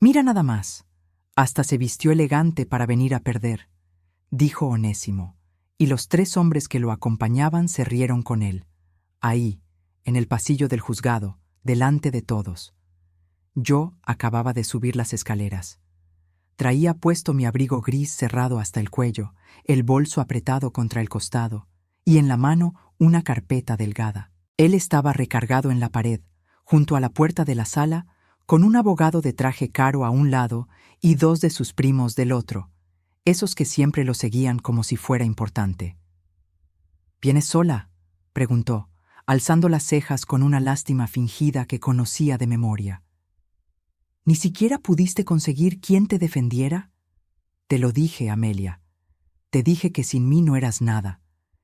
Mira nada más. Hasta se vistió elegante para venir a perder, dijo Onésimo, y los 3 hombres que lo acompañaban se rieron con él, ahí, en el pasillo del juzgado, delante de todos. Yo acababa de subir las escaleras. Traía puesto mi abrigo gris cerrado hasta el cuello, el bolso apretado contra el costado, y en la mano una carpeta delgada. Él estaba recargado en la pared, junto a la puerta de la sala, con un abogado de traje caro a un lado y 2 de sus primos del otro, esos que siempre lo seguían como si fuera importante. ¿Vienes sola?, preguntó, alzando las cejas con una lástima fingida que conocía de memoria. ¿Ni siquiera pudiste conseguir quien te defendiera? Te lo dije, Amelia. Te dije que sin mí no eras nada.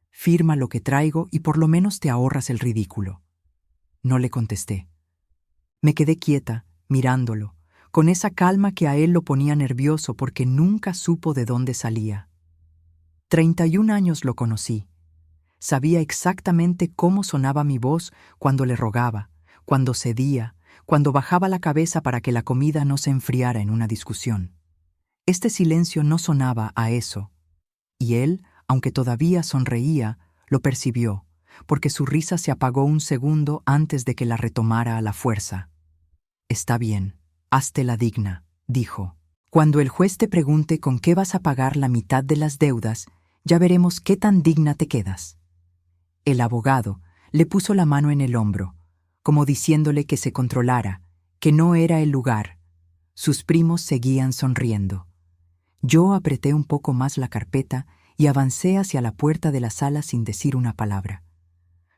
Firma lo que traigo y por lo menos te ahorras el ridículo. No le contesté. Me quedé quieta, mirándolo, con esa calma que a él lo ponía nervioso porque nunca supo de dónde salía. 31 años lo conocí. Sabía exactamente cómo sonaba mi voz cuando le rogaba, cuando cedía, cuando bajaba la cabeza para que la comida no se enfriara en una discusión. Este silencio no sonaba a eso, y él, aunque todavía sonreía, lo percibió, porque su risa se apagó un segundo antes de que la retomara a la fuerza. Está bien, hazte la digna, dijo. Cuando el juez te pregunte con qué vas a pagar la mitad de las deudas, ya veremos qué tan digna te quedas. El abogado le puso la mano en el hombro, como diciéndole que se controlara, que no era el lugar. Sus primos seguían sonriendo. Yo apreté un poco más la carpeta y avancé hacia la puerta de la sala sin decir una palabra.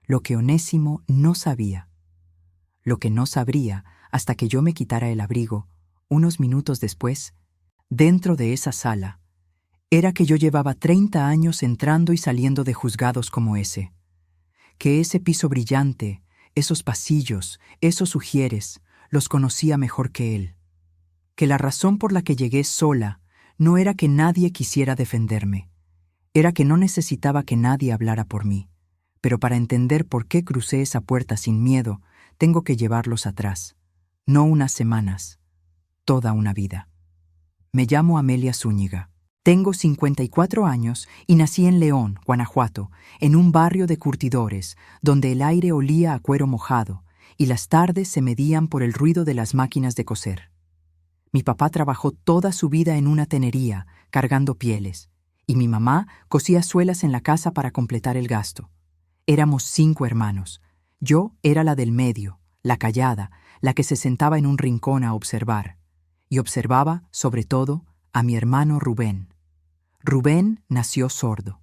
Lo que Onésimo no sabía. Lo que no sabría hasta que yo me quitara el abrigo, unos minutos después, dentro de esa sala, era que yo llevaba 30 años entrando y saliendo de juzgados como ese. Que ese piso brillante, esos pasillos, esos ujieres, los conocía mejor que él. Que la razón por la que llegué sola no era que nadie quisiera defenderme, era que no necesitaba que nadie hablara por mí. Pero para entender por qué crucé esa puerta sin miedo, tengo que llevarlos atrás. No unas semanas, toda una vida. Me llamo Amelia Zúñiga. Tengo 54 años y nací en León, Guanajuato, en un barrio de curtidores, donde el aire olía a cuero mojado y las tardes se medían por el ruido de las máquinas de coser. Mi papá trabajó toda su vida en una tenería, cargando pieles, y mi mamá cosía suelas en la casa para completar el gasto. Éramos 5 hermanos. Yo era la del medio, la callada, la que se sentaba en un rincón a observar. Y observaba, sobre todo, a mi hermano Rubén. Rubén nació sordo.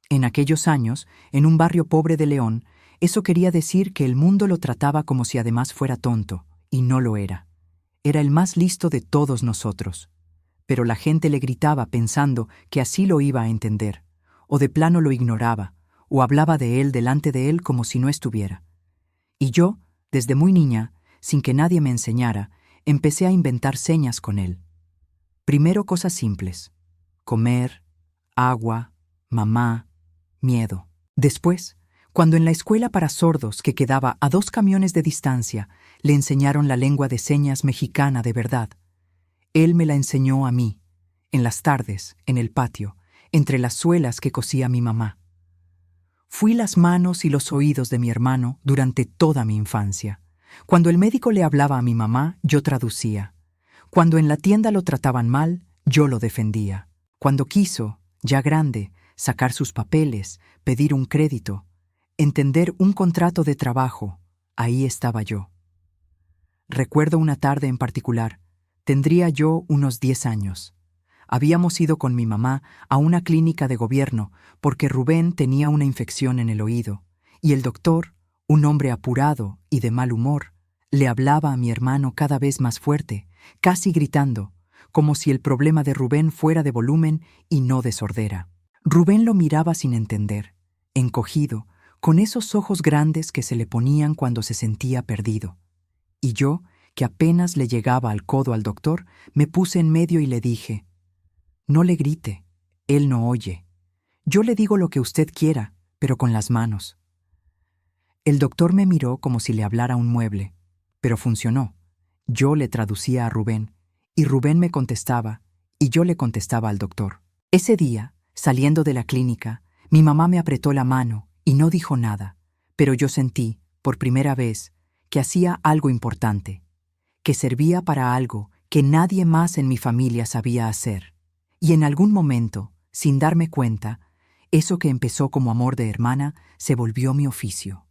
En aquellos años, en un barrio pobre de León, eso quería decir que el mundo lo trataba como si además fuera tonto, y no lo era. Era el más listo de todos nosotros. Pero la gente le gritaba pensando que así lo iba a entender, o de plano lo ignoraba, o hablaba de él delante de él como si no estuviera. Y yo, desde muy niña, sin que nadie me enseñara, empecé a inventar señas con él. Primero cosas simples: comer, agua, mamá, miedo. Después, cuando en la escuela para sordos, que quedaba a 2 camiones de distancia, le enseñaron la lengua de señas mexicana de verdad, él me la enseñó a mí, en las tardes, en el patio, entre las suelas que cosía mi mamá. Fui las manos y los oídos de mi hermano durante toda mi infancia. Cuando el médico le hablaba a mi mamá, yo traducía. Cuando en la tienda lo trataban mal, yo lo defendía. Cuando quiso, ya grande, sacar sus papeles, pedir un crédito, entender un contrato de trabajo, ahí estaba yo. Recuerdo una tarde en particular. Tendría yo unos 10 años. Habíamos ido con mi mamá a una clínica de gobierno porque Rubén tenía una infección en el oído, y el doctor, un hombre apurado y de mal humor, le hablaba a mi hermano cada vez más fuerte, casi gritando, como si el problema de Rubén fuera de volumen y no de sordera. Rubén lo miraba sin entender, encogido, con esos ojos grandes que se le ponían cuando se sentía perdido. Y yo, que apenas le llegaba al codo al doctor, me puse en medio y le dije: «No le grite, él no oye. Yo le digo lo que usted quiera, pero con las manos». El doctor me miró como si le hablara un mueble, pero funcionó. Yo le traducía a Rubén, Y Rubén me contestaba, y yo le contestaba al doctor. Ese día, saliendo de la clínica, mi mamá me apretó la mano y no dijo nada, pero yo sentí, por primera vez, que hacía algo importante, que servía para algo que nadie más en mi familia sabía hacer. Y en algún momento, sin darme cuenta, eso que empezó como amor de hermana se volvió mi oficio.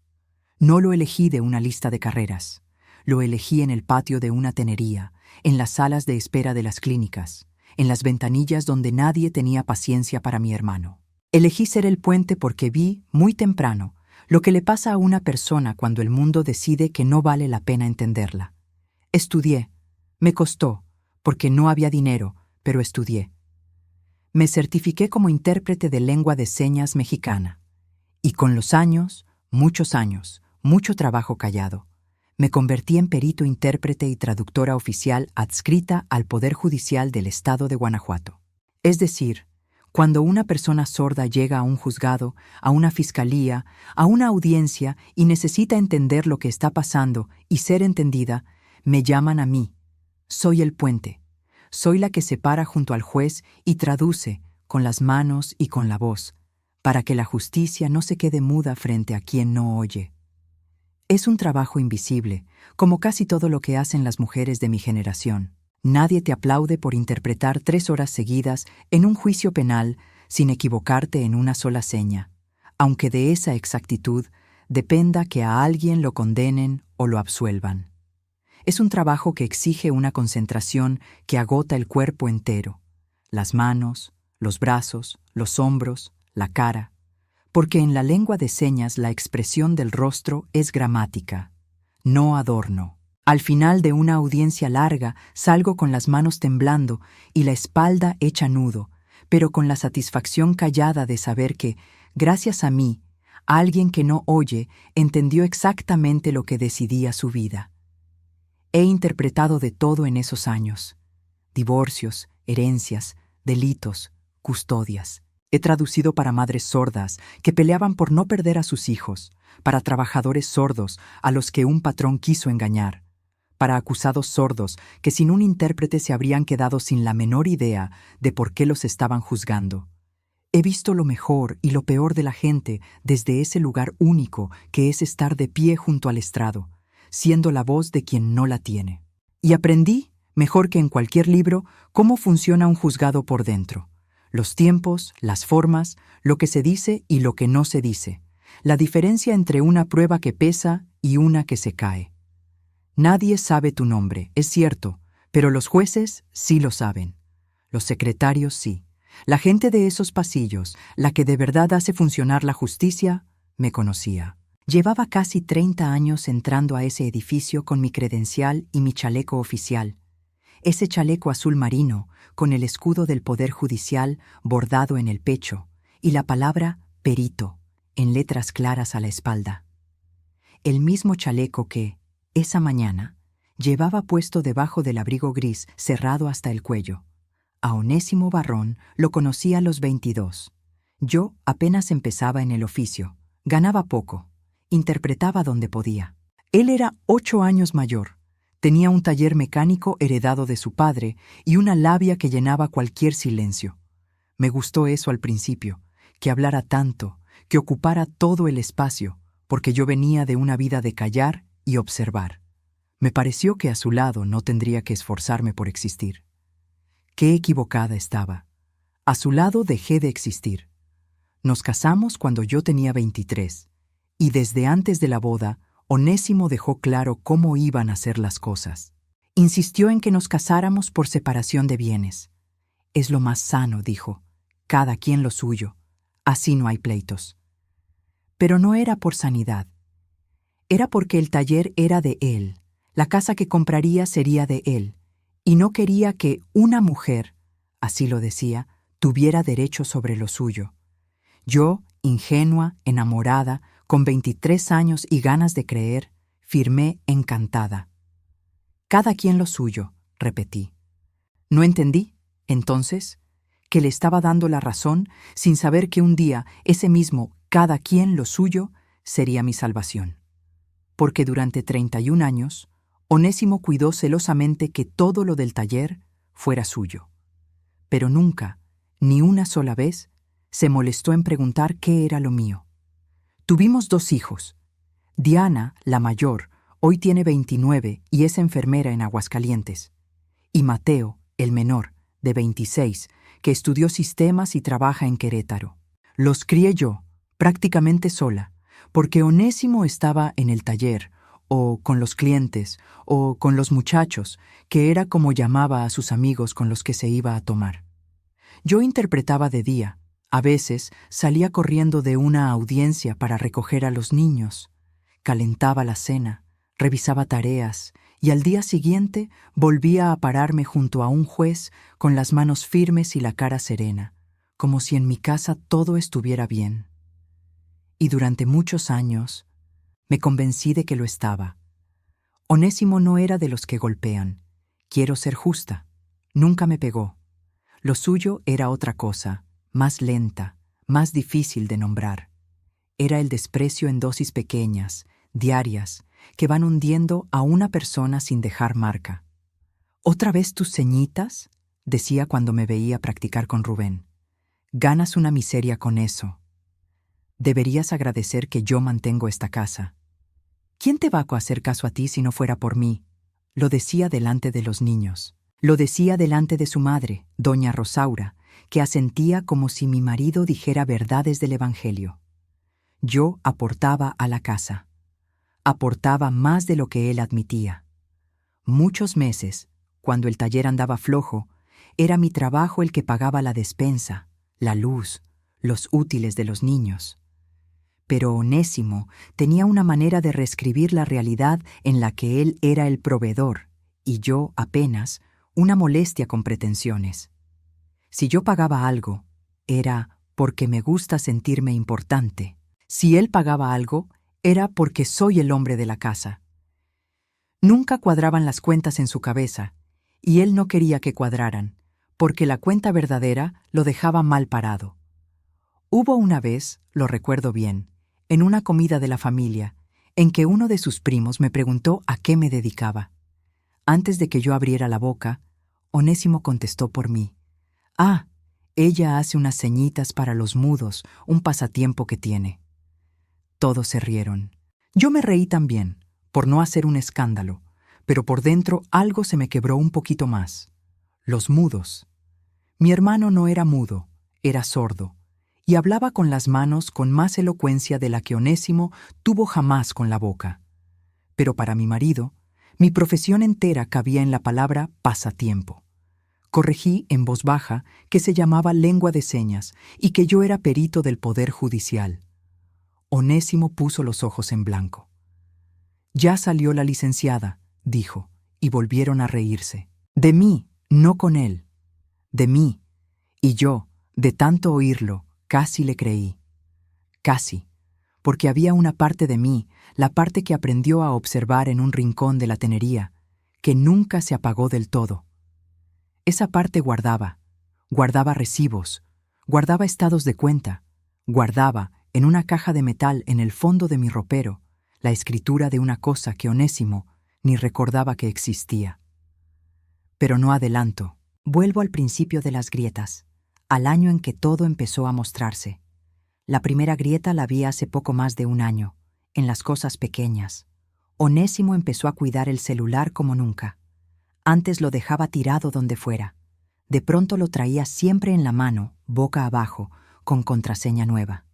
No lo elegí de una lista de carreras, lo elegí en el patio de una tenería, en las salas de espera de las clínicas, en las ventanillas donde nadie tenía paciencia para mi hermano. Elegí ser el puente porque vi, muy temprano, lo que le pasa a una persona cuando el mundo decide que no vale la pena entenderla. Estudié. Me costó, porque no había dinero, pero estudié. Me certifiqué como intérprete de lengua de señas mexicana. Y con los años, muchos años, mucho trabajo callado, me convertí en perito intérprete y traductora oficial adscrita al Poder Judicial del Estado de Guanajuato. Es decir, cuando una persona sorda llega a un juzgado, a una fiscalía, a una audiencia y necesita entender lo que está pasando y ser entendida, me llaman a mí. Soy el puente. Soy la que se para junto al juez y traduce, con las manos y con la voz, para que la justicia no se quede muda frente a quien no oye. Es un trabajo invisible, como casi todo lo que hacen las mujeres de mi generación. Nadie te aplaude por interpretar 3 horas seguidas en un juicio penal sin equivocarte en una sola seña, aunque de esa exactitud dependa que a alguien lo condenen o lo absuelvan. Es un trabajo que exige una concentración que agota el cuerpo entero, las manos, los brazos, los hombros, la cara, porque en la lengua de señas la expresión del rostro es gramática, no adorno. Al final de una audiencia larga salgo con las manos temblando y la espalda hecha nudo, pero con la satisfacción callada de saber que, gracias a mí, alguien que no oye entendió exactamente lo que decidía su vida. He interpretado de todo en esos años: divorcios, herencias, delitos, custodias. He traducido para madres sordas que peleaban por no perder a sus hijos, para trabajadores sordos a los que un patrón quiso engañar, para acusados sordos que sin un intérprete se habrían quedado sin la menor idea de por qué los estaban juzgando. He visto lo mejor y lo peor de la gente desde ese lugar único que es estar de pie junto al estrado, siendo la voz de quien no la tiene. Y aprendí, mejor que en cualquier libro, cómo funciona un juzgado por dentro. Los tiempos, las formas, lo que se dice y lo que no se dice. La diferencia entre una prueba que pesa y una que se cae. Nadie sabe tu nombre, es cierto, pero los jueces sí lo saben. Los secretarios sí. La gente de esos pasillos, la que de verdad hace funcionar la justicia, me conocía. Llevaba casi 30 años entrando a ese edificio con mi credencial y mi chaleco oficial. Ese chaleco azul marino, con el escudo del Poder Judicial bordado en el pecho, y la palabra perito, en letras claras a la espalda. El mismo chaleco que, esa mañana, llevaba puesto debajo del abrigo gris cerrado hasta el cuello. A Onésimo Barrón lo conocí a los 22. Yo apenas empezaba en el oficio, ganaba poco, interpretaba donde podía. Él era 8 años mayor. Tenía un taller mecánico heredado de su padre y una labia que llenaba cualquier silencio. Me gustó eso al principio, que hablara tanto, que ocupara todo el espacio, porque yo venía de una vida de callar y observar. Me pareció que a su lado no tendría que esforzarme por existir. Qué equivocada estaba. A su lado dejé de existir. Nos casamos cuando yo tenía 23, y desde antes de la boda, Onésimo dejó claro cómo iban a ser las cosas. Insistió en que nos casáramos por separación de bienes. Es lo más sano, dijo. Cada quien lo suyo. Así no hay pleitos. Pero no era por sanidad. Era porque el taller era de él, la casa que compraría sería de él, y no quería que una mujer, así lo decía, tuviera derecho sobre lo suyo. Yo, ingenua, enamorada, con 23 años y ganas de creer, firmé encantada. Cada quien lo suyo, repetí. No entendí, entonces, que le estaba dando la razón sin saber que un día ese mismo cada quien lo suyo sería mi salvación. Porque durante 31 años, Onésimo cuidó celosamente que todo lo del taller, fuera suyo. Pero nunca, ni una sola vez, se molestó en preguntar qué era lo mío. Tuvimos 2 hijos. Diana, la mayor, hoy tiene 29 y es enfermera en Aguascalientes. Y Mateo, el menor, de 26, que estudió sistemas y trabaja en Querétaro. Los crié yo, prácticamente sola, porque Onésimo estaba en el taller, o con los clientes, o con los muchachos, que era como llamaba a sus amigos con los que se iba a tomar. Yo interpretaba de día, a veces salía corriendo de una audiencia para recoger a los niños, calentaba la cena, revisaba tareas, y al día siguiente volvía a pararme junto a un juez con las manos firmes y la cara serena, como si en mi casa todo estuviera bien. Y durante muchos años me convencí de que lo estaba. Onésimo no era de los que golpean. Quiero ser justa. Nunca me pegó. Lo suyo era otra cosa, más lenta, más difícil de nombrar. Era el desprecio en dosis pequeñas, diarias, que van hundiendo a una persona sin dejar marca. ¿Otra vez tus ceñitas?, decía cuando me veía practicar con Rubén. Ganas una miseria con eso. Deberías agradecer que yo mantengo esta casa. ¿Quién te va a hacer caso a ti si no fuera por mí? Lo decía delante de los niños. Lo decía delante de su madre, doña Rosaura, que asentía como si mi marido dijera verdades del Evangelio. Yo aportaba a la casa. Aportaba más de lo que él admitía. Muchos meses, cuando el taller andaba flojo, era mi trabajo el que pagaba la despensa, la luz, los útiles de los niños. Pero Onésimo tenía una manera de reescribir la realidad en la que él era el proveedor y yo apenas una molestia con pretensiones. Si yo pagaba algo, era porque me gusta sentirme importante. Si él pagaba algo, era porque soy el hombre de la casa. Nunca cuadraban las cuentas en su cabeza, y él no quería que cuadraran, porque la cuenta verdadera lo dejaba mal parado. Hubo una vez, lo recuerdo bien, en una comida de la familia, en que uno de sus primos me preguntó a qué me dedicaba. Antes de que yo abriera la boca, Onésimo contestó por mí. Ah, ella hace unas ceñitas para los mudos, un pasatiempo que tiene. Todos se rieron. Yo me reí también, por no hacer un escándalo, pero por dentro algo se me quebró un poquito más. Los mudos. Mi hermano no era mudo, era sordo, y hablaba con las manos con más elocuencia de la que Onésimo tuvo jamás con la boca. Pero para mi marido, mi profesión entera cabía en la palabra pasatiempo. Corregí en voz baja que se llamaba lengua de señas y que yo era perito del Poder Judicial. Onésimo puso los ojos en blanco. Ya salió la licenciada, dijo, y volvieron a reírse. De mí, no con él. De mí. Y yo, de tanto oírlo, casi le creí. Casi. Porque había una parte de mí, la parte que aprendió a observar en un rincón de la tenería, que nunca se apagó del todo. Esa parte guardaba recibos, guardaba estados de cuenta, guardaba, en una caja de metal en el fondo de mi ropero, la escritura de una cosa que Onésimo ni recordaba que existía. Pero no adelanto. Vuelvo al principio de las grietas, al año en que todo empezó a mostrarse. La primera grieta la vi hace poco más de un año, en las cosas pequeñas. Onésimo empezó a cuidar el celular como nunca. Antes lo dejaba tirado donde fuera. De pronto lo traía siempre en la mano, boca abajo, con contraseña nueva.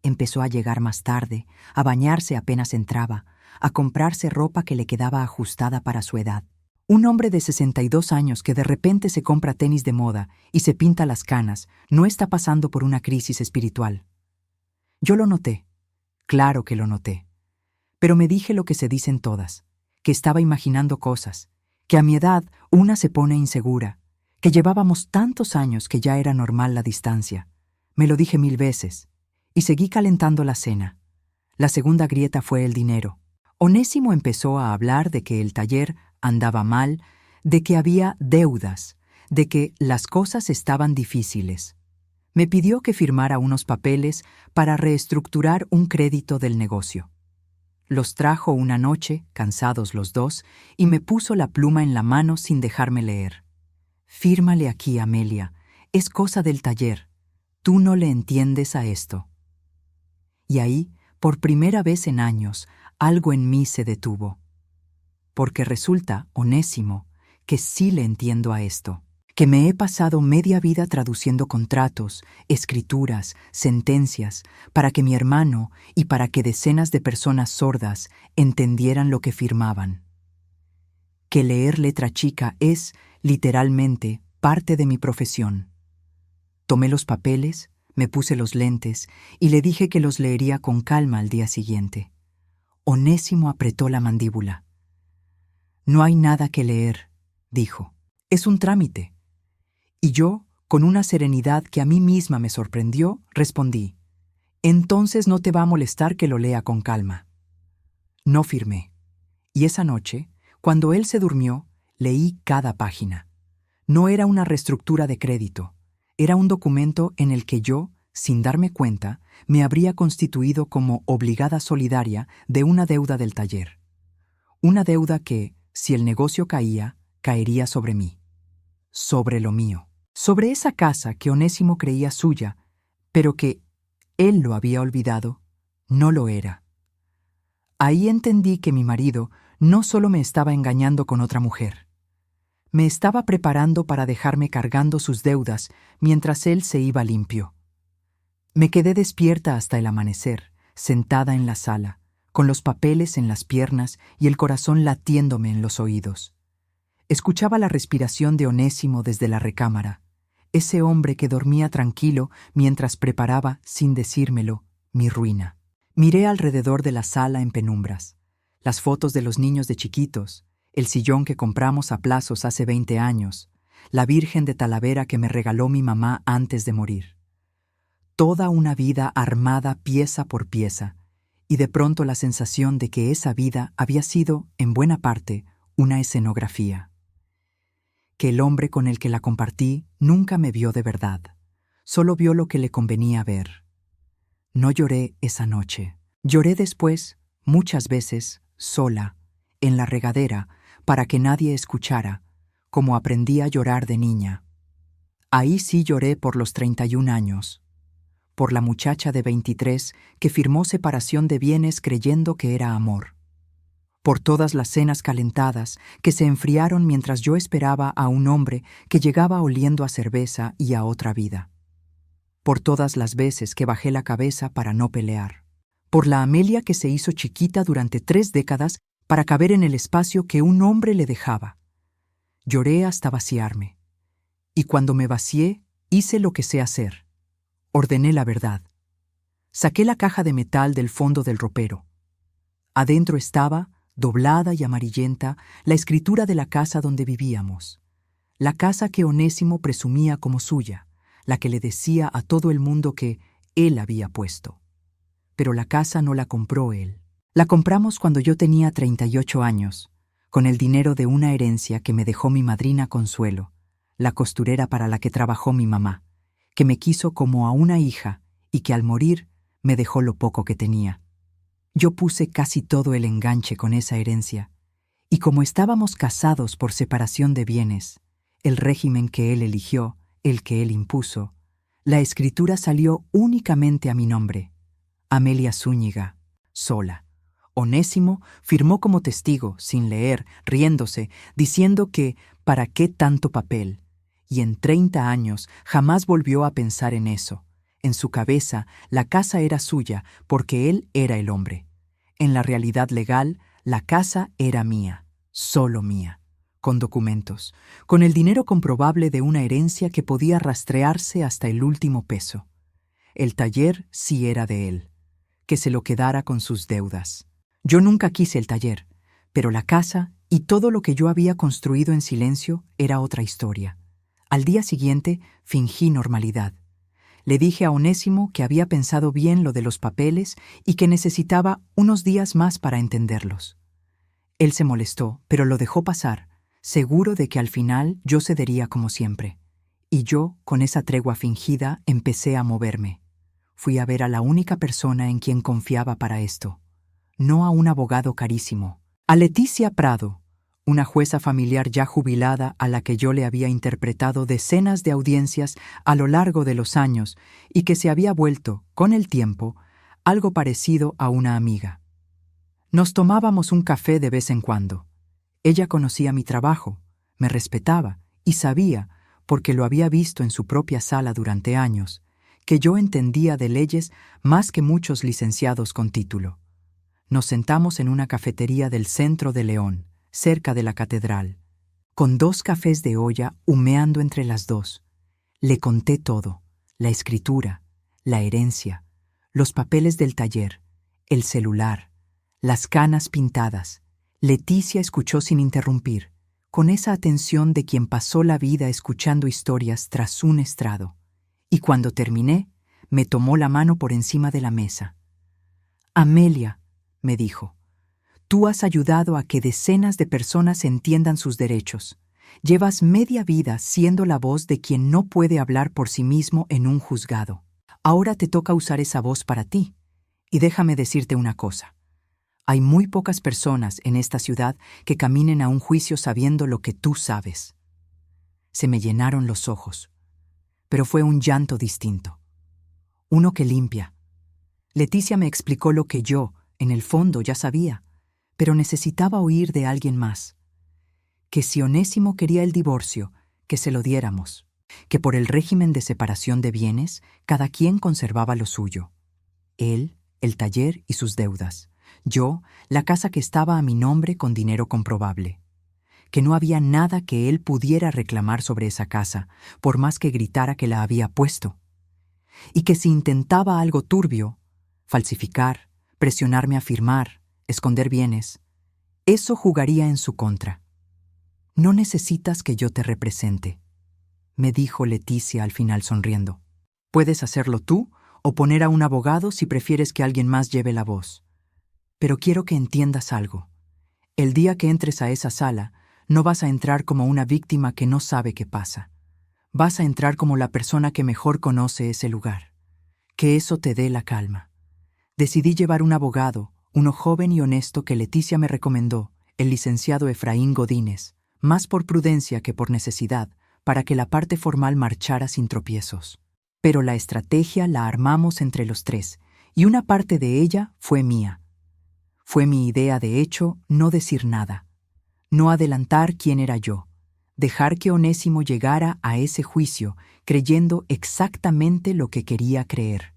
Empezó a llegar más tarde, a bañarse apenas entraba, a comprarse ropa que le quedaba ajustada para su edad. Un hombre de 62 años que de repente se compra tenis de moda y se pinta las canas no está pasando por una crisis espiritual. Yo lo noté, claro que lo noté, pero me dije lo que se dicen todas, que estaba imaginando cosas, que a mi edad una se pone insegura, que llevábamos tantos años que ya era normal la distancia. Me lo dije 1000 veces, y seguí calentando la cena. La segunda grieta fue el dinero. Onésimo empezó a hablar de que el taller andaba mal, de que había deudas, de que las cosas estaban difíciles. Me pidió que firmara unos papeles para reestructurar un crédito del negocio. Los trajo una noche, cansados los dos, y me puso la pluma en la mano sin dejarme leer. Fírmale aquí, Amelia. Es cosa del taller. Tú no le entiendes a esto. Y ahí, por primera vez en años, algo en mí se detuvo. Porque resulta, Onésimo, que sí le entiendo a esto. Que me he pasado media vida traduciendo contratos, escrituras, sentencias, para que mi hermano y para que decenas de personas sordas entendieran lo que firmaban. Que leer letra chica es, literalmente, parte de mi profesión. Tomé los papeles, me puse los lentes y le dije que los leería con calma al día siguiente. Onésimo apretó la mandíbula. No hay nada que leer, dijo. Es un trámite. Y yo, con una serenidad que a mí misma me sorprendió, respondí: entonces no te va a molestar que lo lea con calma. No firmé. Y esa noche, cuando él se durmió, leí cada página. No era una reestructura de crédito. Era un documento en el que yo, sin darme cuenta, me habría constituido como obligada solidaria de una deuda del taller. Una deuda que, si el negocio caía, caería sobre mí. Sobre lo mío. Sobre esa casa que Onésimo creía suya, pero que él lo había olvidado, no lo era. Ahí entendí que mi marido no solo me estaba engañando con otra mujer. Me estaba preparando para dejarme cargando sus deudas mientras él se iba limpio. Me quedé despierta hasta el amanecer, sentada en la sala, con los papeles en las piernas y el corazón latiéndome en los oídos. Escuchaba la respiración de Onésimo desde la recámara, ese hombre que dormía tranquilo mientras preparaba, sin decírmelo, mi ruina. Miré alrededor de la sala en penumbras, las fotos de los niños de chiquitos, el sillón que compramos a plazos hace 20 años, la Virgen de Talavera que me regaló mi mamá antes de morir. Toda una vida armada pieza por pieza, y de pronto la sensación de que esa vida había sido, en buena parte, una escenografía. Que el hombre con el que la compartí nunca me vio de verdad, solo vio lo que le convenía ver. No lloré esa noche. Lloré después, muchas veces, sola, en la regadera, para que nadie escuchara, como aprendí a llorar de niña. Ahí sí lloré por los 31 años, por la muchacha de 23 que firmó separación de bienes creyendo que era amor, por todas las cenas calentadas que se enfriaron mientras yo esperaba a un hombre que llegaba oliendo a cerveza y a otra vida, por todas las veces que bajé la cabeza para no pelear, por la Amelia que se hizo chiquita durante 3 décadas para caber en el espacio que un hombre le dejaba. Lloré hasta vaciarme, y cuando me vacié, hice lo que sé hacer. Ordené la verdad. Saqué la caja de metal del fondo del ropero. Adentro estaba, doblada y amarillenta, la escritura de la casa donde vivíamos, la casa que Onésimo presumía como suya, la que le decía a todo el mundo que él había puesto. Pero la casa no la compró él. La compramos cuando yo tenía 38 años, con el dinero de una herencia que me dejó mi madrina Consuelo, la costurera para la que trabajó mi mamá, que me quiso como a una hija y que al morir me dejó lo poco que tenía. Yo puse casi todo el enganche con esa herencia, y como estábamos casados por separación de bienes, el régimen que él eligió, el que él impuso, la escritura salió únicamente a mi nombre, Amelia Zúñiga, sola. Onésimo firmó como testigo, sin leer, riéndose, diciendo que ¿para qué tanto papel? Y en 30 años jamás volvió a pensar en eso. En su cabeza, la casa era suya porque él era el hombre. En la realidad legal, la casa era mía, solo mía, con documentos, con el dinero comprobable de una herencia que podía rastrearse hasta el último peso. El taller sí era de él, que se lo quedara con sus deudas. Yo nunca quise el taller, pero la casa y todo lo que yo había construido en silencio era otra historia. Al día siguiente fingí normalidad. Le dije a Onésimo que había pensado bien lo de los papeles y que necesitaba unos días más para entenderlos. Él se molestó, pero lo dejó pasar, seguro de que al final yo cedería como siempre. Y yo, con esa tregua fingida, empecé a moverme. Fui a ver a la única persona en quien confiaba para esto. No a un abogado carísimo, a Leticia Prado, una jueza familiar ya jubilada a la que yo le había interpretado decenas de audiencias a lo largo de los años y que se había vuelto, con el tiempo, algo parecido a una amiga. Nos tomábamos un café de vez en cuando. Ella conocía mi trabajo, me respetaba y sabía, porque lo había visto en su propia sala durante años, que yo entendía de leyes más que muchos licenciados con título. Nos sentamos en una cafetería del centro de León, cerca de la catedral, con 2 cafés de olla humeando entre las dos. Le conté todo: la escritura, la herencia, los papeles del taller, el celular, las canas pintadas. Leticia escuchó sin interrumpir, con esa atención de quien pasó la vida escuchando historias tras un estrado. Y cuando terminé, me tomó la mano por encima de la mesa. «Amelia», me dijo, «tú has ayudado a que decenas de personas entiendan sus derechos. Llevas media vida siendo la voz de quien no puede hablar por sí mismo en un juzgado. Ahora te toca usar esa voz para ti. Y déjame decirte una cosa. Hay muy pocas personas en esta ciudad que caminen a un juicio sabiendo lo que tú sabes». Se me llenaron los ojos, pero fue un llanto distinto. Uno que limpia. Leticia me explicó lo que yo, en el fondo, ya sabía, pero necesitaba oír de alguien más. Que si Onésimo quería el divorcio, que se lo diéramos. Que por el régimen de separación de bienes, cada quien conservaba lo suyo. Él, el taller y sus deudas. Yo, la casa que estaba a mi nombre con dinero comprobable. Que no había nada que él pudiera reclamar sobre esa casa, por más que gritara que la había puesto. Y que si intentaba algo turbio, falsificar, presionarme a firmar, esconder bienes, eso jugaría en su contra. «No necesitas que yo te represente», me dijo Leticia al final sonriendo. «Puedes hacerlo tú o poner a un abogado si prefieres que alguien más lleve la voz. Pero quiero que entiendas algo. El día que entres a esa sala, no vas a entrar como una víctima que no sabe qué pasa. Vas a entrar como la persona que mejor conoce ese lugar. Que eso te dé la calma». Decidí llevar un abogado, uno joven y honesto que Leticia me recomendó, el licenciado Efraín Godínez, más por prudencia que por necesidad, para que la parte formal marchara sin tropiezos. Pero la estrategia la armamos entre los 3, y una parte de ella fue mía. Fue mi idea, de hecho, no decir nada, no adelantar quién era yo, dejar que Onésimo llegara a ese juicio creyendo exactamente lo que quería creer,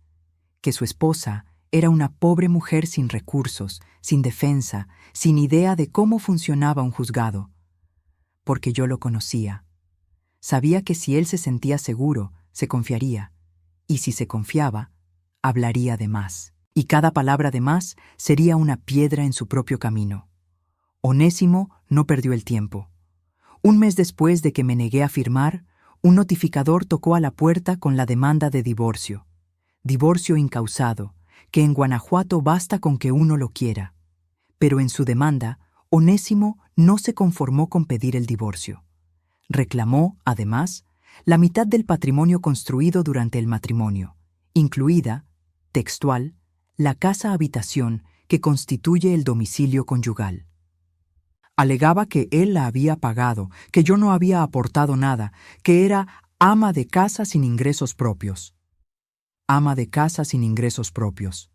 que su esposa era una pobre mujer sin recursos, sin defensa, sin idea de cómo funcionaba un juzgado. Porque yo lo conocía. Sabía que si él se sentía seguro, se confiaría, y si se confiaba, hablaría de más. Y cada palabra de más sería una piedra en su propio camino. Onésimo no perdió el tiempo. Un mes después de que me negué a firmar, un notificador tocó a la puerta con la demanda de divorcio. Divorcio incausado, que en Guanajuato basta con que uno lo quiera. Pero en su demanda, Onésimo no se conformó con pedir el divorcio. Reclamó, además, la mitad del patrimonio construido durante el matrimonio, incluida, textual, la casa-habitación que constituye el domicilio conyugal. Alegaba que él la había pagado, que yo no había aportado nada, que era ama de casa sin ingresos propios. Ama de casa sin ingresos propios.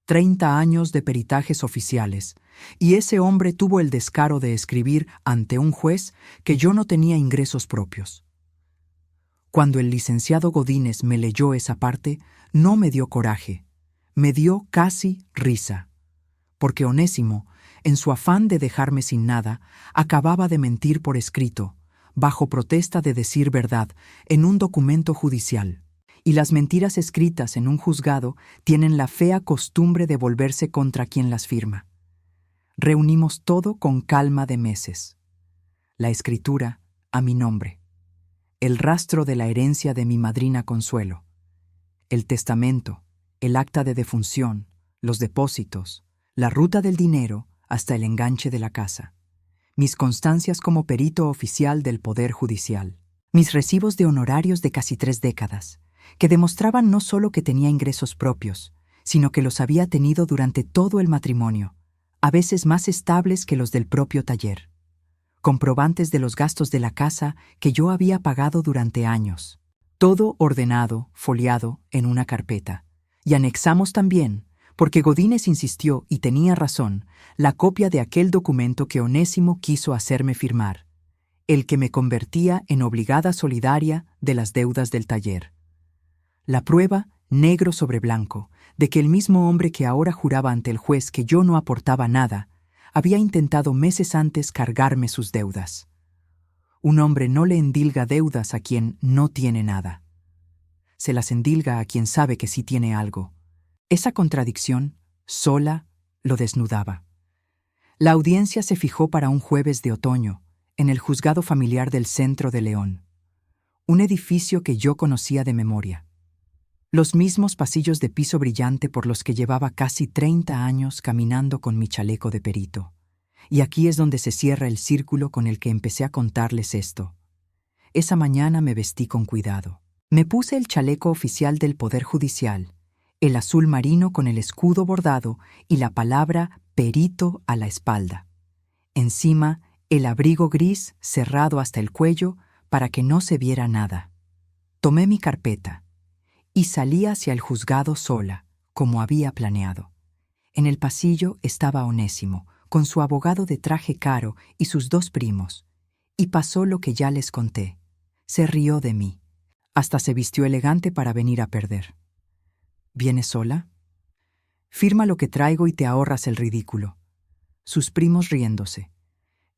30 años de peritajes oficiales, y ese hombre tuvo el descaro de escribir ante un juez que yo no tenía ingresos propios. Cuando el licenciado Godínez me leyó esa parte, no me dio coraje, me dio casi risa, porque Onésimo, en su afán de dejarme sin nada, acababa de mentir por escrito, bajo protesta de decir verdad, en un documento judicial. Y las mentiras escritas en un juzgado tienen la fea costumbre de volverse contra quien las firma. Reunimos todo con calma de meses. La escritura a mi nombre, el rastro de la herencia de mi madrina Consuelo, el testamento, el acta de defunción, los depósitos, la ruta del dinero hasta el enganche de la casa, mis constancias como perito oficial del Poder Judicial, mis recibos de honorarios de casi 3 décadas, que demostraban no solo que tenía ingresos propios, sino que los había tenido durante todo el matrimonio, a veces más estables que los del propio taller. comprobantes de los gastos de la casa que yo había pagado durante años. Todo ordenado, foliado, en una carpeta. Y anexamos también, porque Godínez insistió y tenía razón, la copia de aquel documento que Onésimo quiso hacerme firmar, el que me convertía en obligada solidaria de las deudas del taller. La prueba, negro sobre blanco, de que el mismo hombre que ahora juraba ante el juez que yo no aportaba nada, había intentado meses antes cargarme sus deudas. Un hombre no le endilga deudas a quien no tiene nada. Se las endilga a quien sabe que sí tiene algo. Esa contradicción, sola, lo desnudaba. La audiencia se fijó para un jueves de otoño, en el juzgado familiar del centro de León, un edificio que yo conocía de memoria. Los mismos pasillos de piso brillante por los que llevaba casi 30 años caminando con mi chaleco de perito. Y aquí es donde se cierra el círculo con el que empecé a contarles esto. Esa mañana me vestí con cuidado. Me puse el chaleco oficial del Poder Judicial, el azul marino con el escudo bordado y la palabra perito a la espalda. Encima, el abrigo gris cerrado hasta el cuello para que no se viera nada. Tomé mi carpeta y salí hacia el juzgado sola, como había planeado. En el pasillo estaba Onésimo, con su abogado de traje caro y sus 2 primos, y pasó lo que ya les conté. Se rió de mí. Hasta se vistió elegante para venir a perder. ¿Vienes sola? Firma lo que traigo y te ahorras el ridículo. Sus primos riéndose.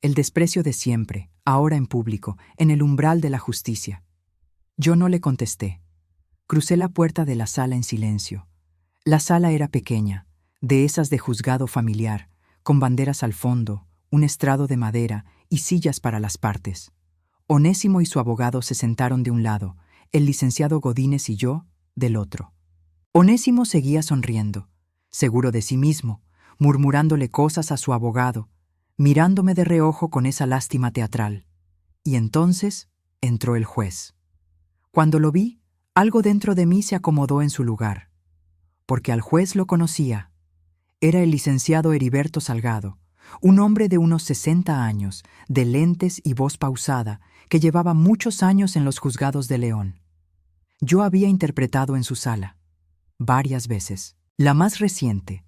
El desprecio de siempre, ahora en público, en el umbral de la justicia. Yo no le contesté. Crucé la puerta de la sala en silencio. La sala era pequeña, de esas de juzgado familiar, con banderas al fondo, un estrado de madera y sillas para las partes. Onésimo y su abogado se sentaron de un lado, el licenciado Godínez y yo, del otro. Onésimo seguía sonriendo, seguro de sí mismo, murmurándole cosas a su abogado, mirándome de reojo con esa lástima teatral. Y entonces entró el juez. Cuando lo vi, algo dentro de mí se acomodó en su lugar, porque al juez lo conocía. Era el licenciado Heriberto Salgado, un hombre de unos 60 años, de lentes y voz pausada, que llevaba muchos años en los juzgados de León. Yo había interpretado en su sala, varias veces. La más reciente,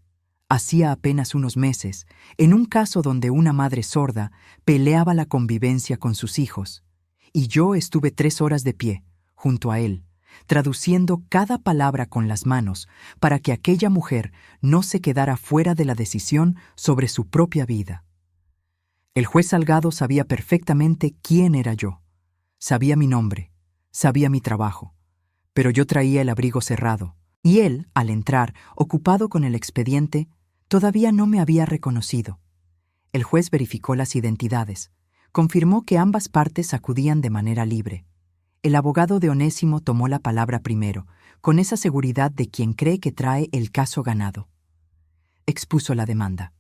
hacía apenas unos meses, en un caso donde una madre sorda peleaba la convivencia con sus hijos, y yo estuve 3 horas de pie, junto a él, traduciendo cada palabra con las manos para que aquella mujer no se quedara fuera de la decisión sobre su propia vida. El juez Salgado sabía perfectamente quién era yo. Sabía mi nombre, sabía mi trabajo, pero yo traía el abrigo cerrado, y él, al entrar, ocupado con el expediente, todavía no me había reconocido. El juez verificó las identidades, confirmó que ambas partes acudían de manera libre. El abogado de Onésimo tomó la palabra primero, con esa seguridad de quien cree que trae el caso ganado. Expuso la demanda.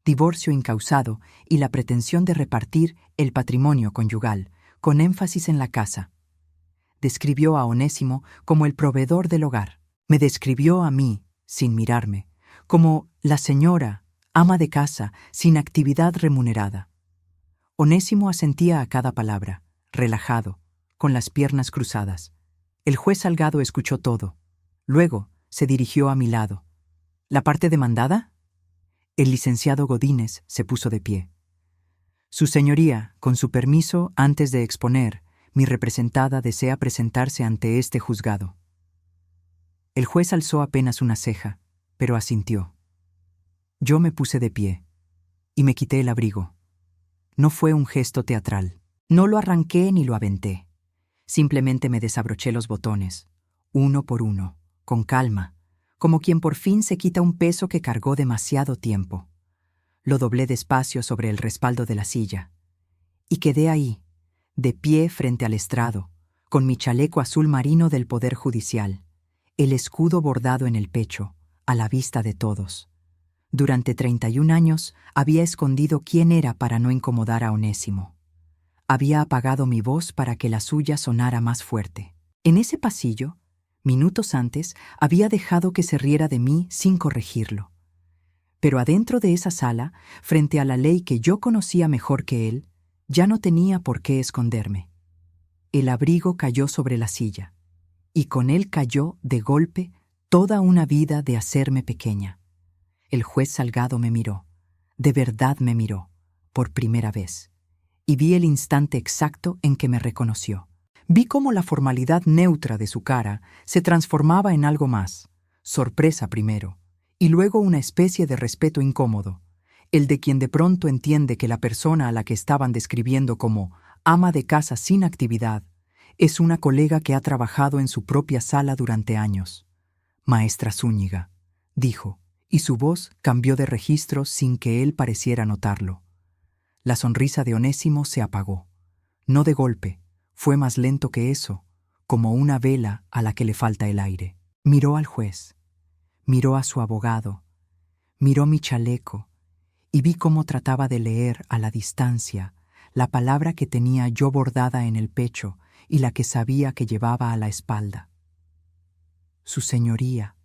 Divorcio incausado y la pretensión de repartir el patrimonio conyugal, con énfasis en la casa. Describió a Onésimo como el proveedor del hogar. Me describió a mí, sin mirarme, como la señora, ama de casa, sin actividad remunerada. Onésimo asentía a cada palabra, relajado, con las piernas cruzadas. El juez Salgado escuchó todo. Luego se dirigió a mi lado. ¿La parte demandada? El licenciado Godínez se puso de pie. Su señoría, con su permiso, antes de exponer, mi representada desea presentarse ante este juzgado. El juez alzó apenas una ceja, pero asintió. Yo me puse de pie y me quité el abrigo. No fue un gesto teatral. No lo arranqué ni lo aventé. Simplemente me desabroché los botones, uno por uno, con calma, como quien por fin se quita un peso que cargó demasiado tiempo. Lo doblé despacio sobre el respaldo de la silla. Y quedé ahí, de pie frente al estrado, con mi chaleco azul marino del Poder Judicial, el escudo bordado en el pecho, a la vista de todos. Durante 31 años había escondido quién era para no incomodar a Onésimo. Había apagado mi voz para que la suya sonara más fuerte. En ese pasillo, minutos antes, había dejado que se riera de mí sin corregirlo. Pero adentro de esa sala, frente a la ley que yo conocía mejor que él, Ya no tenía por qué esconderme. El abrigo cayó sobre la silla, y con él cayó, de golpe, toda una vida de hacerme pequeña. El juez Salgado me miró, de verdad me miró, por primera vez, y vi el instante exacto en que me reconoció. Vi cómo la formalidad neutra de su cara se transformaba en algo más, sorpresa primero, y luego una especie de respeto incómodo, el de quien de pronto entiende que la persona a la que estaban describiendo como ama de casa sin actividad es una colega que ha trabajado en su propia sala durante años. Maestra Zúñiga, dijo, y su voz cambió de registro sin que él pareciera notarlo. La sonrisa de Onésimo se apagó. No de golpe, fue más lento que eso, como una vela a la que le falta el aire. Miró al juez, miró a su abogado, miró mi chaleco, y vi cómo trataba de leer a la distancia la palabra que tenía yo bordada en el pecho y la que sabía que llevaba a la espalda. Su señoría,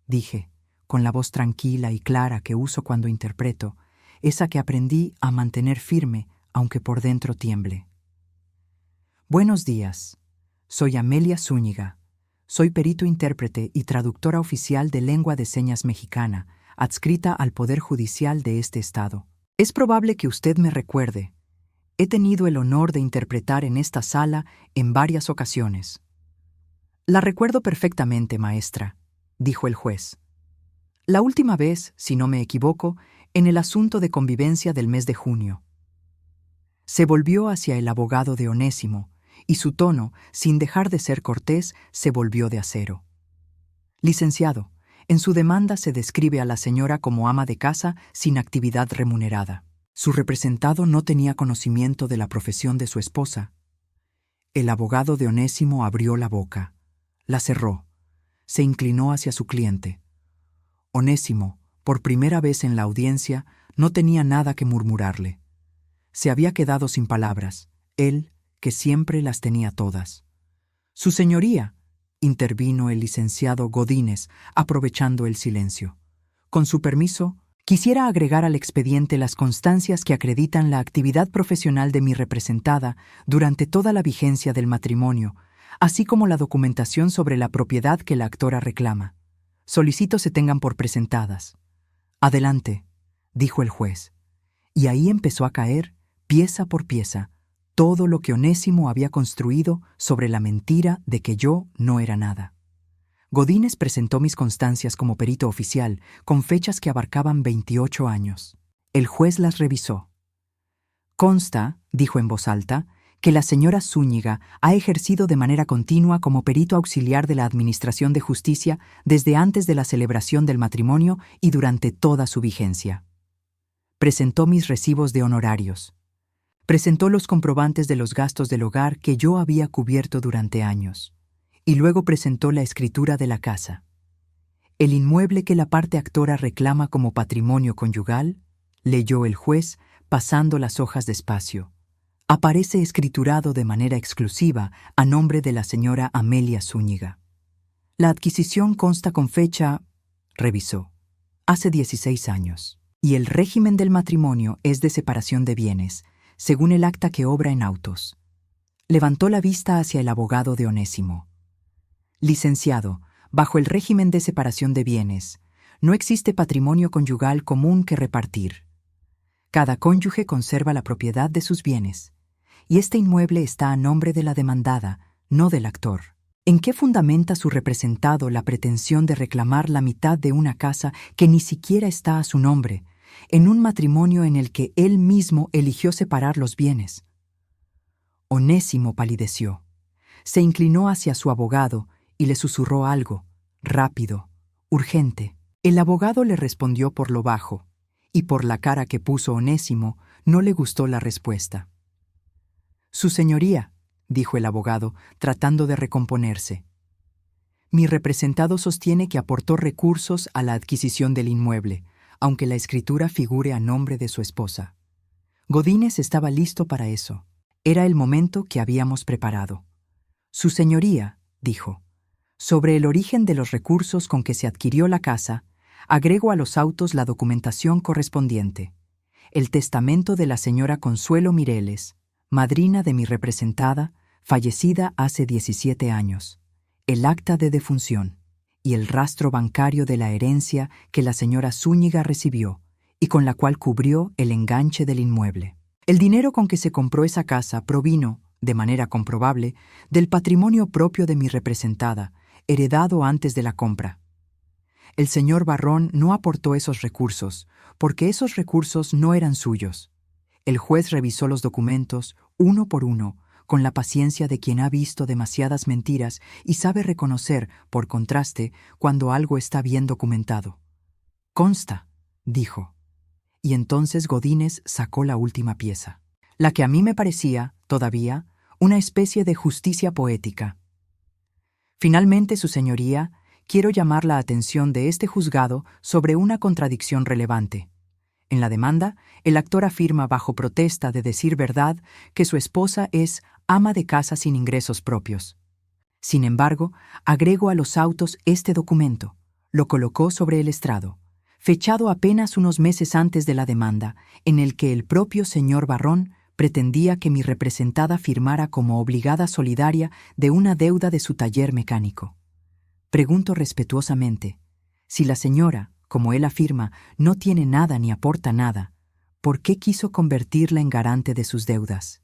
dije, con la voz tranquila y clara que uso cuando interpreto, esa que aprendí a mantener firme aunque por dentro tiemble. Buenos días, soy Amelia Zúñiga, soy perito intérprete y traductora oficial de lengua de señas mexicana, adscrita al Poder Judicial de este estado. Es probable que usted me recuerde. He tenido el honor de interpretar en esta sala en varias ocasiones. La recuerdo perfectamente, maestra, dijo el juez. La última vez, si no me equivoco, en el asunto de convivencia del mes de junio. Se volvió hacia el abogado de Onésimo, y su tono, sin dejar de ser cortés, se volvió de acero. Licenciado, en su demanda se describe a la señora como ama de casa sin actividad remunerada. Su representado no tenía conocimiento de la profesión de su esposa. El abogado de Onésimo abrió la boca, la cerró, se inclinó hacia su cliente. Onésimo, por primera vez en la audiencia, no tenía nada que murmurarle. Se había quedado sin palabras, él, que siempre las tenía todas. «Su señoría», intervino el licenciado Godínez, aprovechando el silencio. «Con su permiso, quisiera agregar al expediente las constancias que acreditan la actividad profesional de mi representada durante toda la vigencia del matrimonio, así como la documentación sobre la propiedad que la actora reclama. Solicito se tengan por presentadas». «Adelante», dijo el juez. Y ahí empezó a caer, pieza por pieza, todo lo que Onésimo había construido sobre la mentira de que yo no era nada. Godínez presentó mis constancias como perito oficial, con fechas que abarcaban 28 años. El juez las revisó. «Consta», dijo en voz alta, «que la señora Zúñiga ha ejercido de manera continua como perito auxiliar de la Administración de Justicia desde antes de la celebración del matrimonio y durante toda su vigencia. Presentó mis recibos de honorarios. Presentó los comprobantes de los gastos del hogar que yo había cubierto durante años. Y luego presentó la escritura de la casa. El inmueble que la parte actora reclama como patrimonio conyugal», leyó el juez, pasando las hojas despacio, «aparece escriturado de manera exclusiva a nombre de la señora Amelia Zúñiga. La adquisición consta con fecha», revisó, «hace 16 años. Y el régimen del matrimonio es de separación de bienes, según el acta que obra en autos». Levantó la vista hacia el abogado de Onésimo. «Licenciado, bajo el régimen de separación de bienes, no existe patrimonio conyugal común que repartir. Cada cónyuge conserva la propiedad de sus bienes, y este inmueble está a nombre de la demandada, no del actor. ¿En qué fundamenta su representado la pretensión de reclamar la mitad de una casa que ni siquiera está a su nombre, en un matrimonio en el que él mismo eligió separar los bienes?» Onésimo palideció. Se inclinó hacia su abogado y le susurró algo, rápido, urgente. El abogado le respondió por lo bajo, y por la cara que puso Onésimo, no le gustó la respuesta. «Su señoría», dijo el abogado, tratando de recomponerse, «mi representado sostiene que aportó recursos a la adquisición del inmueble, aunque la escritura figure a nombre de su esposa. Godínez estaba listo para eso. Era el momento que habíamos preparado. Su señoría», dijo, «sobre el origen de los recursos con que se adquirió la casa, agrego a los autos la documentación correspondiente. El testamento de la señora Consuelo Mireles, madrina de mi representada, fallecida hace 17 años, el acta de defunción y el rastro bancario de la herencia que la señora Zúñiga recibió y con la cual cubrió el enganche del inmueble. El dinero con que se compró esa casa provino, de manera comprobable, del patrimonio propio de mi representada, heredado antes de la compra. El señor Barrón no aportó esos recursos, porque esos recursos no eran suyos. El juez revisó los documentos, uno por uno, con la paciencia de quien ha visto demasiadas mentiras y sabe reconocer, por contraste, cuando algo está bien documentado. «Consta», dijo. Y entonces Godínez sacó la última pieza, la que a mí me parecía, todavía, una especie de justicia poética. «Finalmente, su señoría, quiero llamar la atención de este juzgado sobre una contradicción relevante. En la demanda, el actor afirma bajo protesta de decir verdad que su esposa es ama de casa sin ingresos propios. Sin embargo, agrego a los autos este documento, lo colocó sobre el estrado, fechado apenas unos meses antes de la demanda, en el que el propio señor Barrón pretendía que mi representada firmara como obligada solidaria de una deuda de su taller mecánico. Pregunto respetuosamente, si la señora, como él afirma, no tiene nada ni aporta nada, ¿por qué quiso convertirla en garante de sus deudas?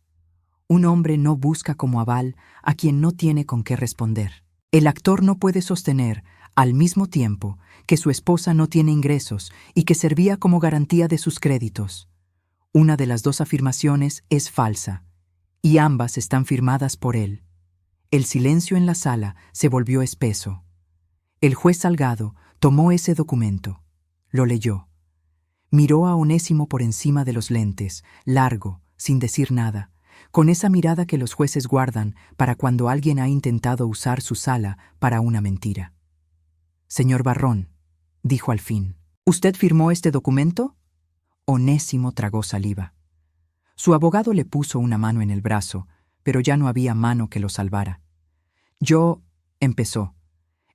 Un hombre no busca como aval a quien no tiene con qué responder. El actor no puede sostener, al mismo tiempo, que su esposa no tiene ingresos y que servía como garantía de sus créditos. Una de las dos afirmaciones es falsa, y ambas están firmadas por él. El silencio en la sala se volvió espeso. El juez Salgado tomó ese documento, lo leyó. Miró a Onésimo por encima de los lentes, largo, sin decir nada, con esa mirada que los jueces guardan para cuando alguien ha intentado usar su sala para una mentira. «Señor Barrón», dijo al fin, «¿usted firmó este documento?» Onésimo tragó saliva. Su abogado le puso una mano en el brazo, pero ya no había mano que lo salvara. «Yo», empezó,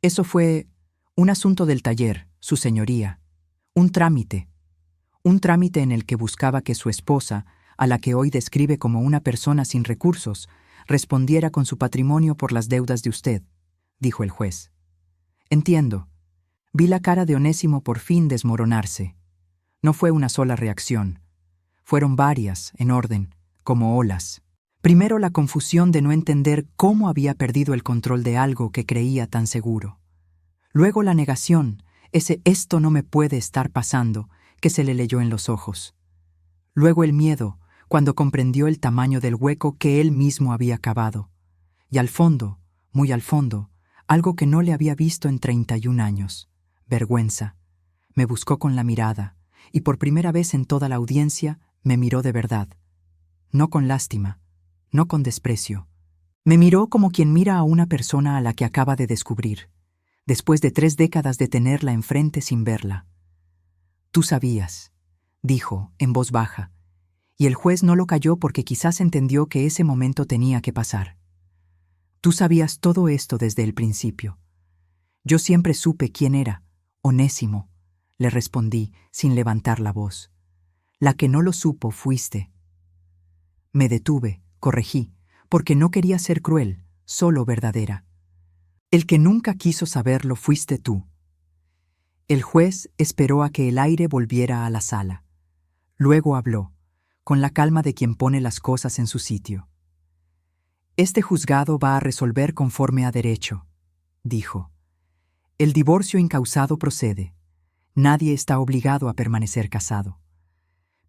«eso fue un asunto del taller, su señoría, un trámite en el que buscaba que su esposa, a la que hoy describe como una persona sin recursos, respondiera con su patrimonio por las deudas de usted», dijo el juez. «Entiendo». Vi la cara de Onésimo por fin desmoronarse. No fue una sola reacción. Fueron varias, en orden, como olas. Primero la confusión de no entender cómo había perdido el control de algo que creía tan seguro. Luego la negación, ese «esto no me puede estar pasando», que se le leyó en los ojos. Luego el miedo, cuando comprendió el tamaño del hueco que él mismo había cavado. Y al fondo, muy al fondo, algo que no le había visto en 31 años. Vergüenza. Me buscó con la mirada, y por primera vez en toda la audiencia me miró de verdad. No con lástima, no con desprecio. Me miró como quien mira a una persona a la que acaba de descubrir, después de 3 décadas de tenerla enfrente sin verla. «Tú sabías», dijo, en voz baja, y el juez no lo calló porque quizás entendió que ese momento tenía que pasar. «Tú sabías todo esto desde el principio. Yo siempre supe quién era, Onésimo», le respondí sin levantar la voz. «La que no lo supo fuiste». Me detuve, corregí, porque no quería ser cruel, solo verdadera. «El que nunca quiso saberlo fuiste tú». El juez esperó a que el aire volviera a la sala. Luego habló, con la calma de quien pone las cosas en su sitio. «Este juzgado va a resolver conforme a derecho», dijo. «El divorcio incausado procede. Nadie está obligado a permanecer casado.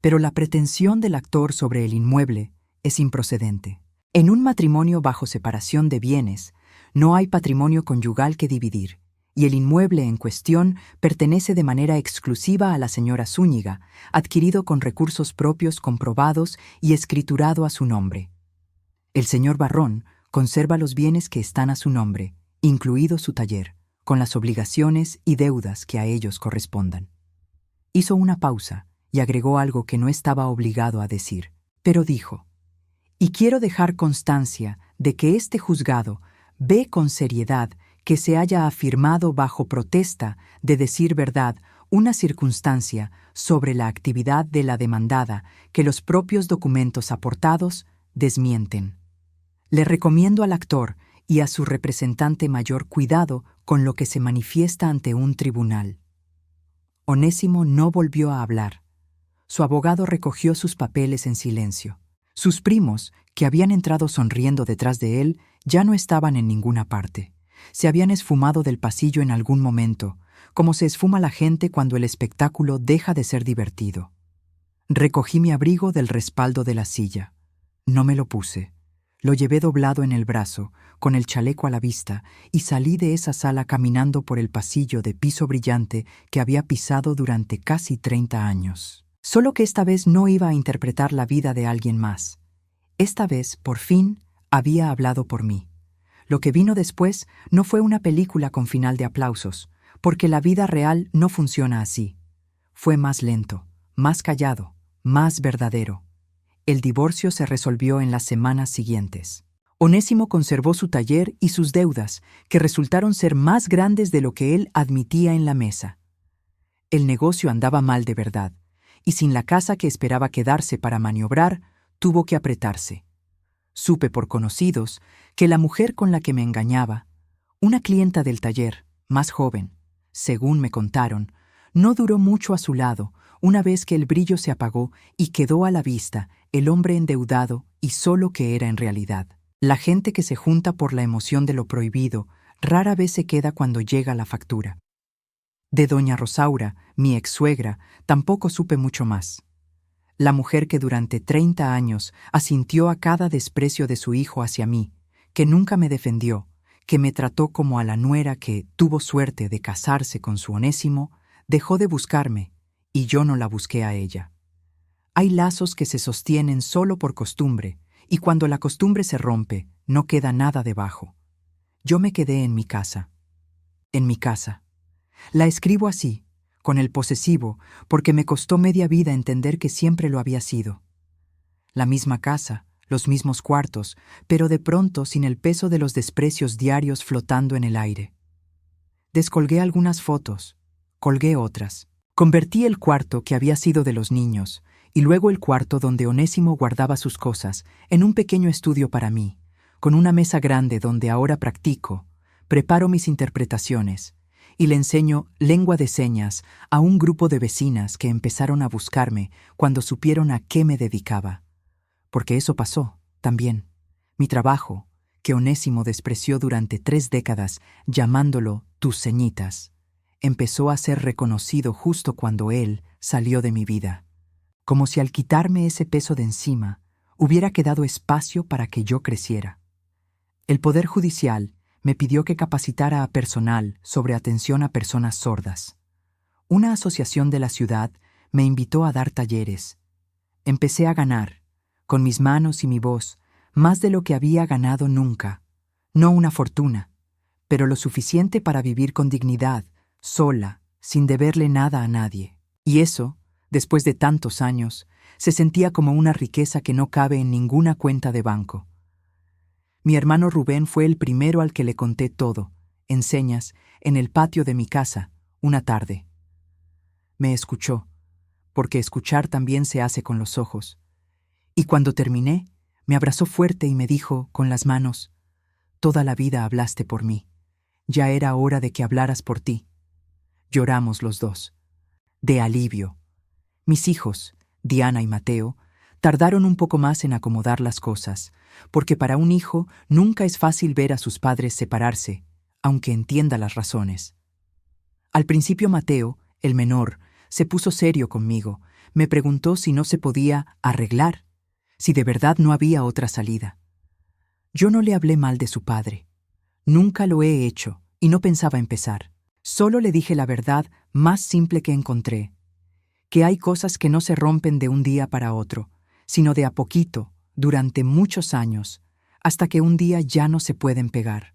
Pero la pretensión del actor sobre el inmueble es improcedente. En un matrimonio bajo separación de bienes, no hay patrimonio conyugal que dividir, y el inmueble en cuestión pertenece de manera exclusiva a la señora Zúñiga, adquirido con recursos propios comprobados y escriturado a su nombre. El señor Barrón conserva los bienes que están a su nombre, incluido su taller, con las obligaciones y deudas que a ellos correspondan». Hizo una pausa y agregó algo que no estaba obligado a decir, pero dijo: «Y quiero dejar constancia de que este juzgado ve con seriedad que se haya afirmado bajo protesta de decir verdad una circunstancia sobre la actividad de la demandada que los propios documentos aportados desmienten. Le recomiendo al actor y a su representante mayor cuidado con lo que se manifiesta ante un tribunal. Onésimo no volvió a hablar. Su abogado recogió sus papeles en silencio. Sus primos, que habían entrado sonriendo detrás de él, ya no estaban en ninguna parte. Se habían esfumado del pasillo en algún momento, como se esfuma la gente cuando el espectáculo deja de ser divertido. Recogí mi abrigo del respaldo de la silla. No me lo puse. Lo llevé doblado en el brazo, con el chaleco a la vista, y salí de esa sala caminando por el pasillo de piso brillante que había pisado durante casi 30 años. Solo que esta vez no iba a interpretar la vida de alguien más. Esta vez, por fin, había hablado por mí. Lo que vino después no fue una película con final de aplausos, porque la vida real no funciona así. Fue más lento, más callado, más verdadero. El divorcio se resolvió en las semanas siguientes. Onésimo conservó su taller y sus deudas, que resultaron ser más grandes de lo que él admitía en la mesa. El negocio andaba mal de verdad, y sin la casa que esperaba quedarse para maniobrar, tuvo que apretarse. Supe por conocidos que la mujer con la que me engañaba, una clienta del taller, más joven, según me contaron, no duró mucho a su lado una vez que el brillo se apagó y quedó a la vista el hombre endeudado y solo que era en realidad. La gente que se junta por la emoción de lo prohibido rara vez se queda cuando llega la factura. De doña Rosaura, mi ex-suegra, tampoco supe mucho más. La mujer que durante 30 años asintió a cada desprecio de su hijo hacia mí, que nunca me defendió, que me trató como a la nuera que tuvo suerte de casarse con su Onésimo, dejó de buscarme, y yo no la busqué a ella. Hay lazos que se sostienen solo por costumbre, y cuando la costumbre se rompe, no queda nada debajo. Yo me quedé en mi casa. En mi casa. La escribo así, con el posesivo, porque me costó media vida entender que siempre lo había sido. La misma casa, los mismos cuartos, pero de pronto sin el peso de los desprecios diarios flotando en el aire. Descolgué algunas fotos, colgué otras. Convertí el cuarto que había sido de los niños, y luego el cuarto donde Onésimo guardaba sus cosas, en un pequeño estudio para mí, con una mesa grande donde ahora practico, preparo mis interpretaciones, y le enseño lengua de señas a un grupo de vecinas que empezaron a buscarme cuando supieron a qué me dedicaba. Porque eso pasó, también. Mi trabajo, que Onésimo despreció durante 3 décadas, llamándolo tus ceñitas, empezó a ser reconocido justo cuando él salió de mi vida. Como si al quitarme ese peso de encima, hubiera quedado espacio para que yo creciera. El Poder Judicial me pidió que capacitara a personal sobre atención a personas sordas. Una asociación de la ciudad me invitó a dar talleres. Empecé a ganar, con mis manos y mi voz, más de lo que había ganado nunca. No una fortuna, pero lo suficiente para vivir con dignidad, sola, sin deberle nada a nadie. Y eso, después de tantos años, se sentía como una riqueza que no cabe en ninguna cuenta de banco. Mi hermano Rubén fue el primero al que le conté todo, en señas, en el patio de mi casa, una tarde. Me escuchó, porque escuchar también se hace con los ojos. Y cuando terminé, me abrazó fuerte y me dijo, con las manos, «Toda la vida hablaste por mí. Ya era hora de que hablaras por ti». Lloramos los dos. De alivio. Mis hijos, Diana y Mateo, tardaron un poco más en acomodar las cosas, porque para un hijo nunca es fácil ver a sus padres separarse, aunque entienda las razones. Al principio Mateo, el menor, se puso serio conmigo, me preguntó si no se podía arreglar, si de verdad no había otra salida. Yo no le hablé mal de su padre. Nunca lo he hecho y no pensaba empezar. Solo le dije la verdad más simple que encontré, que hay cosas que no se rompen de un día para otro, sino de a poquito, durante muchos años, hasta que un día ya no se pueden pegar.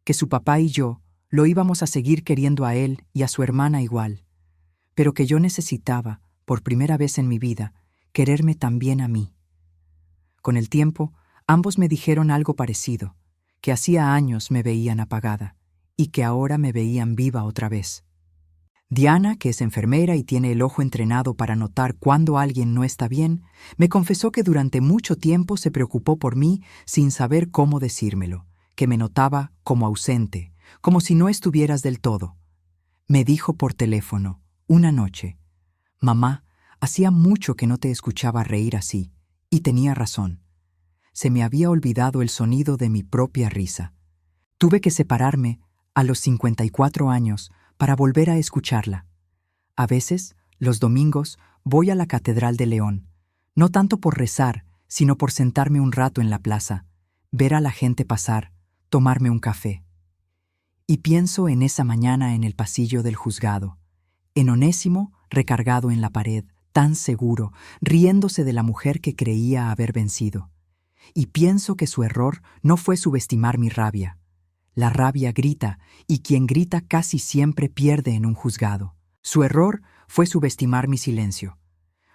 Que su papá y yo lo íbamos a seguir queriendo a él y a su hermana igual, pero que yo necesitaba, por primera vez en mi vida, quererme también a mí. Con el tiempo, ambos me dijeron algo parecido, que hacía años me veían apagada y que ahora me veían viva otra vez. Diana, que es enfermera y tiene el ojo entrenado para notar cuando alguien no está bien, me confesó que durante mucho tiempo se preocupó por mí sin saber cómo decírmelo, que me notaba como ausente, como si no estuvieras del todo. Me dijo por teléfono, una noche: «Mamá, hacía mucho que no te escuchaba reír así», y tenía razón. Se me había olvidado el sonido de mi propia risa. Tuve que separarme a los 54 años para volver a escucharla. A veces, los domingos, voy a la Catedral de León, no tanto por rezar, sino por sentarme un rato en la plaza, ver a la gente pasar, tomarme un café. Y pienso en esa mañana en el pasillo del juzgado, en Onésimo recargado en la pared, tan seguro, riéndose de la mujer que creía haber vencido. Y pienso que su error no fue subestimar mi rabia. La rabia grita, y quien grita casi siempre pierde en un juzgado. Su error fue subestimar mi silencio,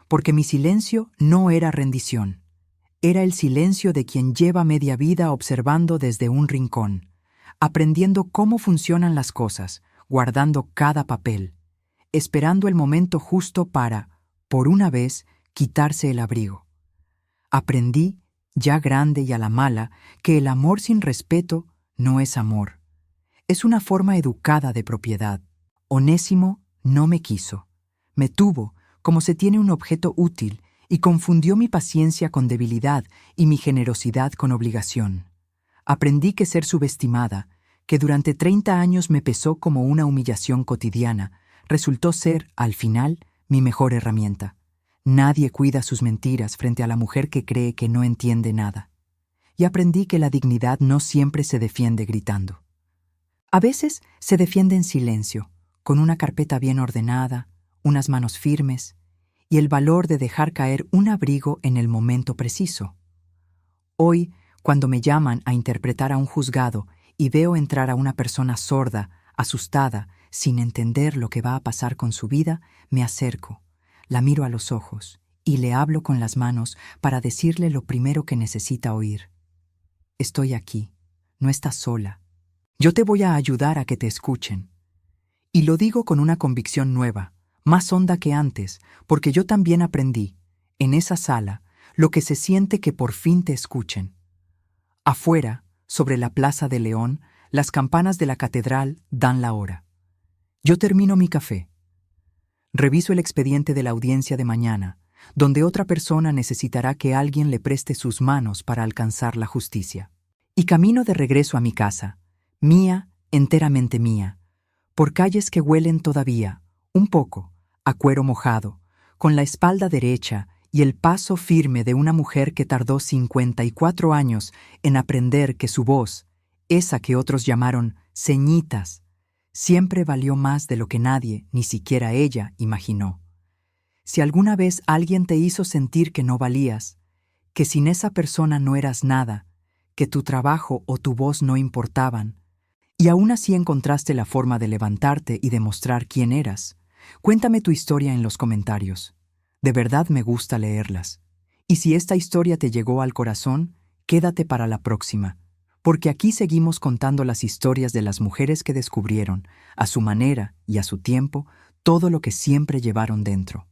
porque mi silencio no era rendición. Era el silencio de quien lleva media vida observando desde un rincón, aprendiendo cómo funcionan las cosas, guardando cada papel, esperando el momento justo para, por una vez, quitarse el abrigo. Aprendí, ya grande y a la mala, que el amor sin respeto no es amor. Es una forma educada de propiedad. Onésimo no me quiso. Me tuvo como se tiene un objeto útil y confundió mi paciencia con debilidad y mi generosidad con obligación. Aprendí que ser subestimada, que durante 30 años me pesó como una humillación cotidiana, resultó ser, al final, mi mejor herramienta. Nadie cuida sus mentiras frente a la mujer que cree que no entiende nada. Y aprendí que la dignidad no siempre se defiende gritando. A veces se defiende en silencio, con una carpeta bien ordenada, unas manos firmes y el valor de dejar caer un abrigo en el momento preciso. Hoy, cuando me llaman a interpretar a un juzgado y veo entrar a una persona sorda, asustada, sin entender lo que va a pasar con su vida, me acerco, la miro a los ojos y le hablo con las manos para decirle lo primero que necesita oír. Estoy aquí, no estás sola. Yo te voy a ayudar a que te escuchen. Y lo digo con una convicción nueva, más honda que antes, porque yo también aprendí, en esa sala, lo que se siente que por fin te escuchen. Afuera, sobre la Plaza de León, las campanas de la catedral dan la hora. Yo termino mi café. Reviso el expediente de la audiencia de mañana, donde otra persona necesitará que alguien le preste sus manos para alcanzar la justicia. Y camino de regreso a mi casa, mía, enteramente mía, por calles que huelen todavía, un poco, a cuero mojado, con la espalda derecha y el paso firme de una mujer que tardó 54 años en aprender que su voz, esa que otros llamaron ceñitas, siempre valió más de lo que nadie, ni siquiera ella, imaginó. Si alguna vez alguien te hizo sentir que no valías, que sin esa persona no eras nada, que tu trabajo o tu voz no importaban, y aún así encontraste la forma de levantarte y demostrar quién eras, cuéntame tu historia en los comentarios. De verdad me gusta leerlas. Y si esta historia te llegó al corazón, quédate para la próxima, porque aquí seguimos contando las historias de las mujeres que descubrieron, a su manera y a su tiempo, todo lo que siempre llevaron dentro.